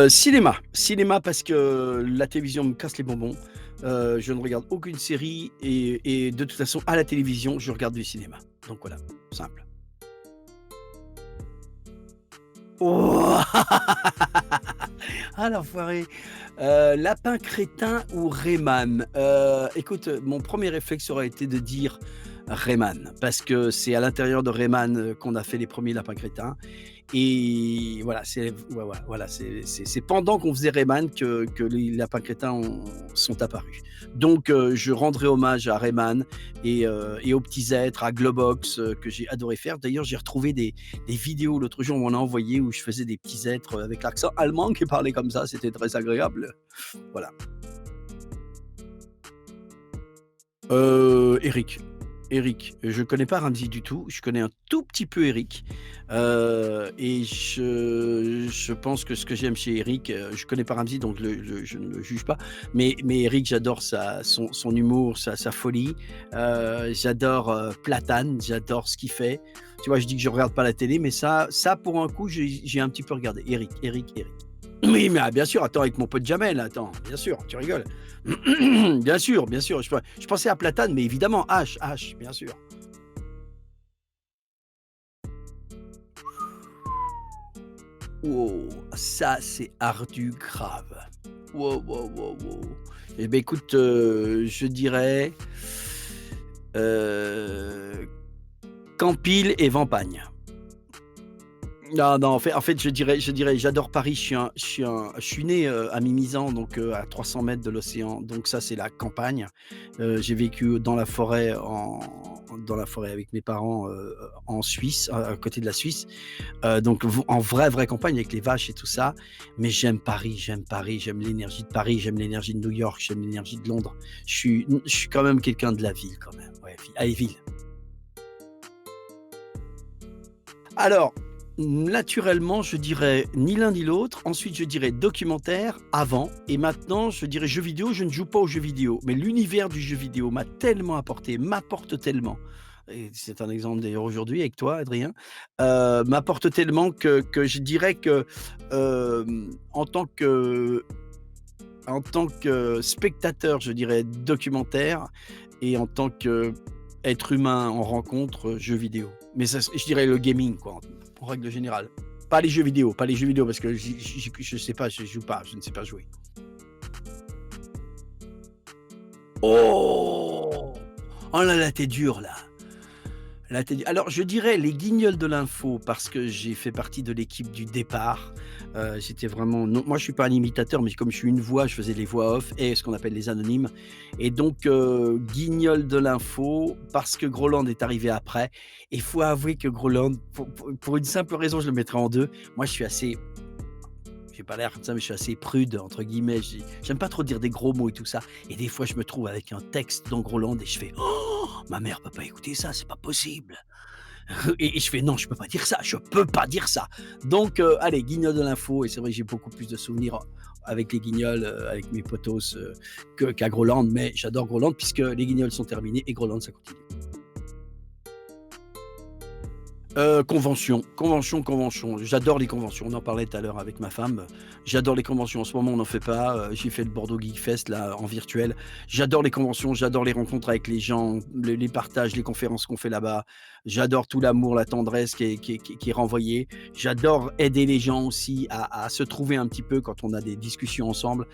Cinéma parce que la télévision me casse les bonbons. Je ne regarde aucune série et de toute façon à la télévision, je regarde du cinéma. Donc voilà, simple. Oh! Ah l'enfoiré! Lapin crétin ou Rayman? Écoute, mon premier réflexe aurait été de dire Rayman parce que c'est à l'intérieur de Rayman, qu'on a fait les premiers lapins crétins et voilà, c'est ouais, ouais, voilà, c'est pendant qu'on faisait Rayman que les lapins crétins sont apparus. Donc je rendrai hommage à Rayman et aux petits êtres, à Globox, que j'ai adoré faire. D'ailleurs, j'ai retrouvé des vidéos l'autre jour, on m'en a envoyé où je faisais des petits êtres avec l'accent allemand qui parlait comme ça, c'était très agréable. Voilà. Eric. Eric. Je connais pas Ramzy du tout, je connais un tout petit peu Eric, et je pense que ce que j'aime chez Eric, je connais pas Ramzy donc je ne le juge pas, mais Eric, j'adore son humour, sa folie, j'adore, Platane, j'adore ce qu'il fait. Tu vois, je dis que je regarde pas la télé, mais ça pour un coup, j'ai un petit peu regardé. Eric. Oui, mais ah, bien sûr, attends, avec mon pote Jamel, attends, bien sûr, tu rigoles. Bien sûr, je pensais à Platane, mais évidemment, H, bien sûr. Oh, ça, c'est ardu grave. Wow. Eh beh, écoute, je dirais, heu, Campile et Vampagne. Non, en fait, je dirais, j'adore Paris. Je suis né, à Mimizan, donc à 300 mètres de l'océan, donc ça, c'est la campagne. J'ai vécu dans la forêt avec mes parents, en Suisse, à côté de la Suisse, donc v en vraie campagne avec les vaches et tout ça. Mais j'aime Paris, j'aime l'énergie de Paris, j'aime l'énergie de New York, j'aime l'énergie de Londres. Je suis quand même quelqu'un de la ville quand même, ouais, allez ville. Alors, naturellement, je dirais ni l'un ni l'autre. Ensuite, je dirais documentaire avant et maintenant, je dirais jeux vidéo. Je ne joue pas aux jeux vidéo, mais l'univers du jeu vidéo m'a tellement apporté, m'apporte tellement et c'est un exemple d'ailleurs aujourd'hui avec toi, Adrien, m'apporte tellement que je dirais que, en tant que spectateur, je dirais documentaire et en tant qu'être humain en rencontre, jeux vidéo. Mais ça je dirais le gaming quoi, en règle générale. Pas les jeux vidéo parce que je sais pas, je joue pas, je ne sais pas jouer. Oh! Oh là là, tu dur là. Là, tu alors je dirais les Guignols de l'info parce que j'ai fait partie de l'équipe du départ. J'étais vraiment non moi je suis pas un imitateur, mais comme je suis une voix, je faisais les voix off et ce qu'on appelle les anonymes et donc Guignol de l'info parce que Groland est arrivé après. Il faut avouer que Groland, pour une simple raison, je le mettrai en 2. Moi je suis assez j'ai pas l'air comme ça, mais je suis assez «prude» entre guillemets. J'aime pas trop dire des gros mots et tout ça et des fois je me trouve avec un texte dans Groland et je fais: «Oh! Ma mère peut pas écouter ça, c'est pas possible». Et je fais: «Non, je peux pas dire ça». Donc allez, Guignol de l'info et c'est vrai que j'ai beaucoup plus de souvenirs avec les Guignols, avec mes potos, qu'à Groland, mais j'adore Groland puisque les Guignols sont terminés et Groland ça continue. Convention. J'adore les conventions. On en parlait tout à l'heure avec ma femme. J'adore les conventions. En ce moment, on n'en fait pas. J'ai fait le Bordeaux Geek Fest là, en virtuel. J'adore les conventions, j'adore les rencontres avec les gens, les partages, les conférences qu'on fait là-bas. J'adore tout l'amour, la tendresse qui est renvoyée. J'adore aider les gens aussi à se trouver un petit peu quand on a des discussions ensemble.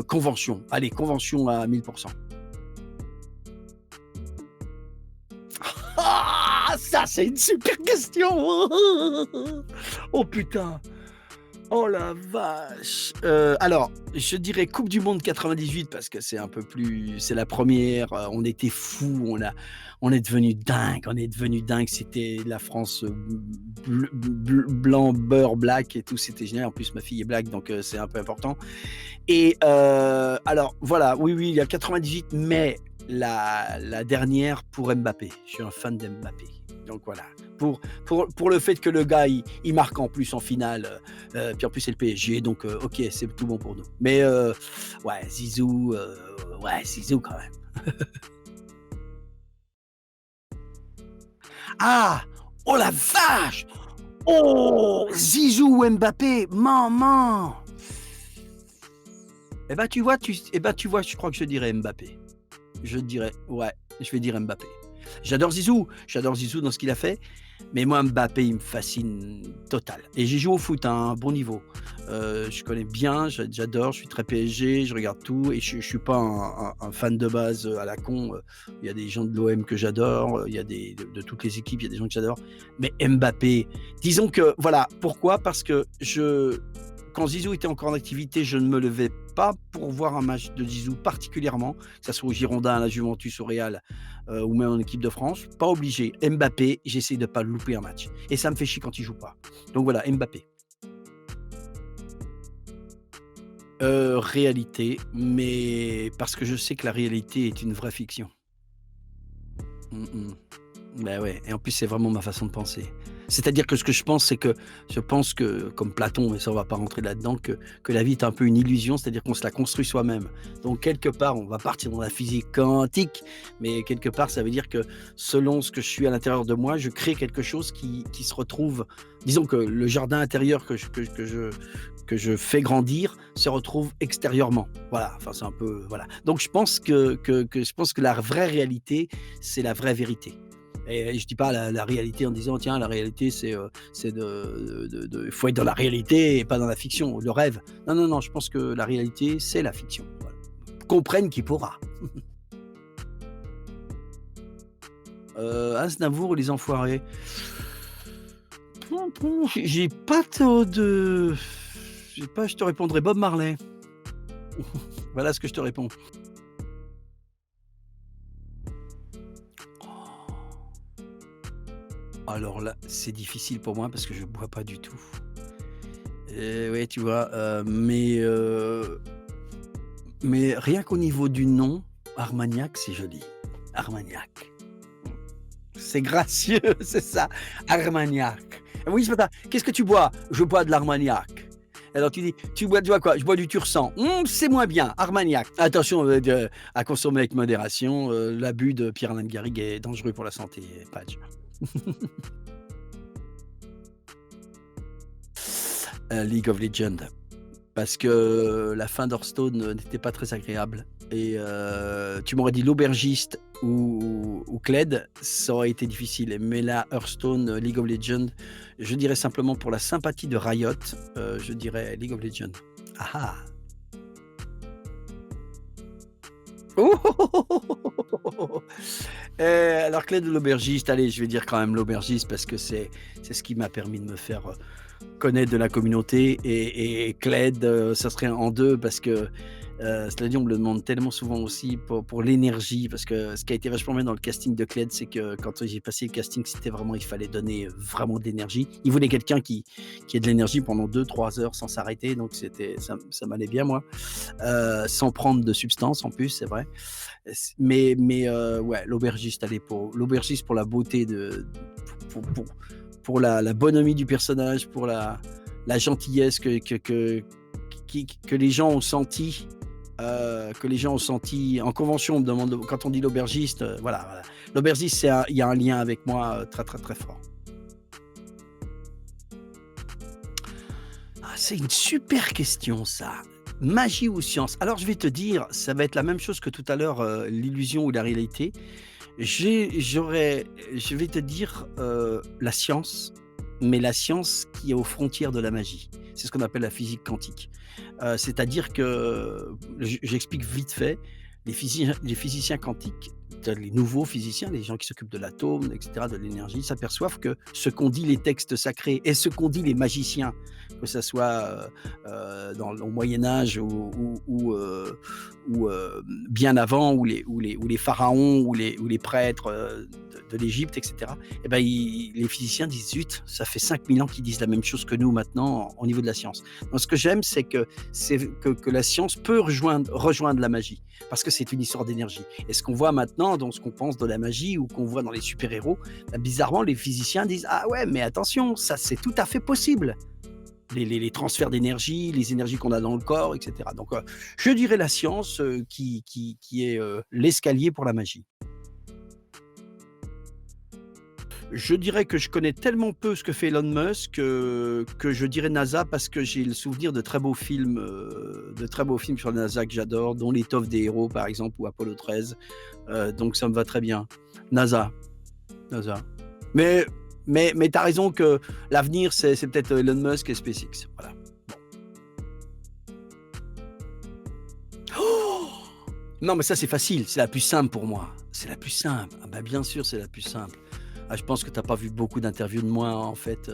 Convention. Allez, convention à 1000. Ah! Ça, c'est une super question! Oh putain! Oh la vache! Alors, je dirais coupe du monde 98 parce que c'est la première. On était fous, on est devenu dingue, c'était la France, blanc, beurre, black et tout, c'était génial. En plus, ma fille est black, donc c'est un peu important et alors voilà, oui, il y a 98, mais la dernière pour Mbappé. Je suis un fan d'Mbappé, donc voilà. Pour le fait que le gars, il marque en plus en finale, puis en plus c'est le PSG, donc OK, c'est tout bon pour nous. Mais ouais, Zizou quand même. Ah! Oh la vache! Oh! Zizou ou Mbappé? Maman! Tu vois, je crois que je dirais Mbappé. Je dirais ouais, je vais dire Mbappé. J'adore Zizou dans ce qu'il a fait, mais moi Mbappé, il me fascine total et j'ai joué au foot à un bon niveau. Je connais bien, j'adore, je suis très PSG, je regarde tout et je suis pas un fan de base, à la con, il y a des gens de l'OM que j'adore, il y a des de toutes les équipes, il y a des gens que j'adore, mais Mbappé, disons que voilà, pourquoi? Parce que je quand Zizou était encore en activité, je ne me levais pas pour voir un match de Zizou particulièrement, que ça soit au Girondins, à la Juventus, au Real, ou même en équipe de France, pas obligé. Mbappé, j'essaie de pas louper un match et ça me fait chier quand il joue pas. Donc voilà, Mbappé. Réalité, mais parce que je sais que la réalité est une vraie fiction. Mmh mh. Bah, ouais et en plus, c'est vraiment ma façon de penser. C'est-à-dire que ce que je pense, c'est que je pense que, comme Platon, mais ça on va pas rentrer là-dedans, que la vie est un peu une illusion, c'est-à-dire qu'on se la construit soi-même. Donc quelque part, on va partir dans la physique quantique, mais quelque part, ça veut dire que selon ce que je suis à l'intérieur de moi, je crée quelque chose qui se retrouve disons que le jardin intérieur que je fais grandir se retrouve extérieurement. Voilà, enfin c'est un peu voilà. Donc je pense que je pense que la vraie réalité, c'est la vraie vérité. Et je dis pas la réalité en disant: «Tiens, la réalité, c'est de faut être dans la réalité et pas dans la fiction, le rêve». Non, non, non, je pense que la réalité, c'est la fiction, voilà. Comprenne qui pourra. Aznavour ou Les Enfoirés? J'ai pas trop de j'ai pas je te répondrai Bob Marley. Voilà ce que je te réponds. Alors là, c'est difficile pour moi parce que je bois pas du tout. Ouais, tu vois? Mais rien qu'au niveau du nom, Armagnac, c'est joli. Armagnac. C'est gracieux, c'est ça, Armagnac. Oui, c'est pas ça. «Qu'est-ce que tu bois?» «Je bois de l'Armagnac». Alors tu dis: «Tu bois quoi?» «Je bois du Tursan». C'est moins bien, Armagnac. Attention, à consommer avec modération, l'abus de Pierre-Alain Garrigues est dangereux pour la santé, Padge. League of Legends. Parce que la fin d'Hearthstone, n'était pas très agréable et tu m'aurais dit l'aubergiste ou Kled, ça aurait été difficile. Mais là, Hearthstone, League of Legends, je dirais simplement pour la sympathie de Riot, je dirais League of Legends. Ah ah! Oh! Alors Kled ou l'aubergiste, allez, je vais dire quand même l'aubergiste parce que c'est ce qui m'a permis de me faire, connaître de la communauté et Cled, ça serait en 2 parce que, cela dit, on me le demande tellement souvent aussi pour l'énergie parce que ce qui a été vachement bien dans le casting de Cled, c'est que quand j'ai passé le casting, c'était vraiment il fallait donner, vraiment de l'énergie. Il voulait quelqu'un qui ait de l'énergie pendant 2 3 heures sans s'arrêter, donc ça m'allait bien moi, sans prendre de substances en plus, c'est vrai. Ouais, l'aubergiste, allez, pour l'aubergiste pour la beauté de pour pour pour la bonhomie du personnage, pour la gentillesse que les gens ont senti, en convention. On me demande quand on dit l'aubergiste, voilà, voilà. L'aubergiste, il y a un lien avec moi, très, très, très fort. Ah, c'est une super question ça. Magie ou science? Alors je vais te dire, ça va être la même chose que tout à l'heure, l'illusion ou la réalité. Je vais te dire, la science, mais la science qui est aux frontières de la magie. C'est ce qu'on appelle la physique quantique. C'est-à-dire que, j'explique vite fait, les physiciens quantiques, les nouveaux physiciens, les gens qui s'occupent de l'atome et cetera, de l'énergie, s'aperçoivent que ce qu'ont dit les textes sacrés et ce qu'ont dit les magiciens, que ça soit, au Moyen Âge ou bien avant, ou les pharaons ou les prêtres, de l'Égypte et cetera, et ben, les physiciens disent: «Zut, ça fait 5000 ans qu'ils disent la même chose que nous maintenant au niveau de la science». Donc ce que j'aime, c'est que la science peut rejoindre la magie, parce que c'est une histoire d'énergie. Et ce qu'on voit maintenant dans ce qu'on pense de la magie ou qu'on voit dans les super-héros, bah, bizarrement, les physiciens disent: «Ah ouais, mais attention, ça c'est tout à fait possible». Les transferts d'énergie, les énergies qu'on a dans le corps, et cetera. Donc, je dirais la science, qui est, l'escalier pour la magie. Je dirais que je connais tellement peu ce que fait Elon Musk, que je dirais NASA parce que j'ai le souvenir de très beaux films sur la NASA que j'adore, dont L'étoffe des héros par exemple ou Apollo 13, donc ça me va très bien. NASA, NASA. Mais mais tu as raison que l'avenir c'est peut-être Elon Musk et SpaceX, voilà. Oh! Non, mais ça, c'est facile, c'est la plus simple pour moi. C'est la plus simple. Ah bah, bien sûr, c'est la plus simple. Ah, je pense que tu as pas vu beaucoup d'interviews de moi, en fait,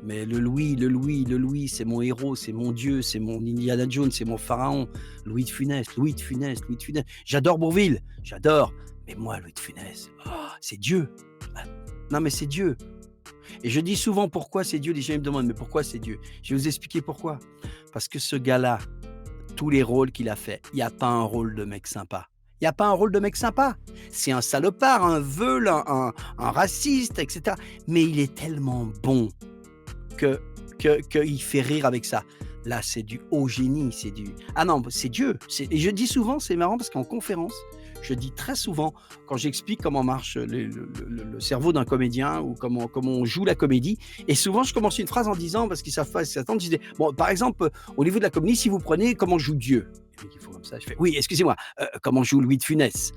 mais le Louis, c'est mon héros, c'est mon dieu, c'est mon Indiana Jones, c'est mon pharaon. Louis de Funès, Louis de Funès, Louis de Funès. J'adore Bourvil, j'adore, mais moi, Louis de Funès, c'est Dieu. Ah, non, mais c'est Dieu et je dis souvent: «Pourquoi c'est Dieu?» Les gens ils me demandent: «Mais pourquoi c'est Dieu?» Je vais vous expliquer pourquoi. Parce que ce gars-là, tous les rôles qu'il a fait, il y a pas un rôle de mec sympa. Il y a pas un rôle de mec sympa. C'est un salopard, un veule, un raciste et cetera. Mais il est tellement bon que qu'il fait rire avec ça. Là, c'est du haut génie, c'est du ah non, c'est Dieu. C'est et je dis souvent, c'est marrant parce qu'en conférence, je dis très souvent quand j'explique comment marche le cerveau d'un comédien ou comment on joue la comédie et souvent je commence une phrase en disant parce qu'ils savent pas s'attendre, je dis: «Bon, par exemple, au niveau de la comédie, si vous prenez comment joue Dieu?» Et donc ils font comme ça, je fais: «Oui, excusez-moi, comment joue Louis de Funès?»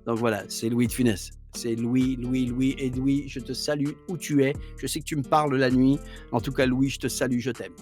Donc voilà, c'est Louis de Funès. C'est Louis, Louis, Louis et Louis, je te salue où tu es. Je sais que tu me parles la nuit. En tout cas, Louis, je te salue, je t'aime.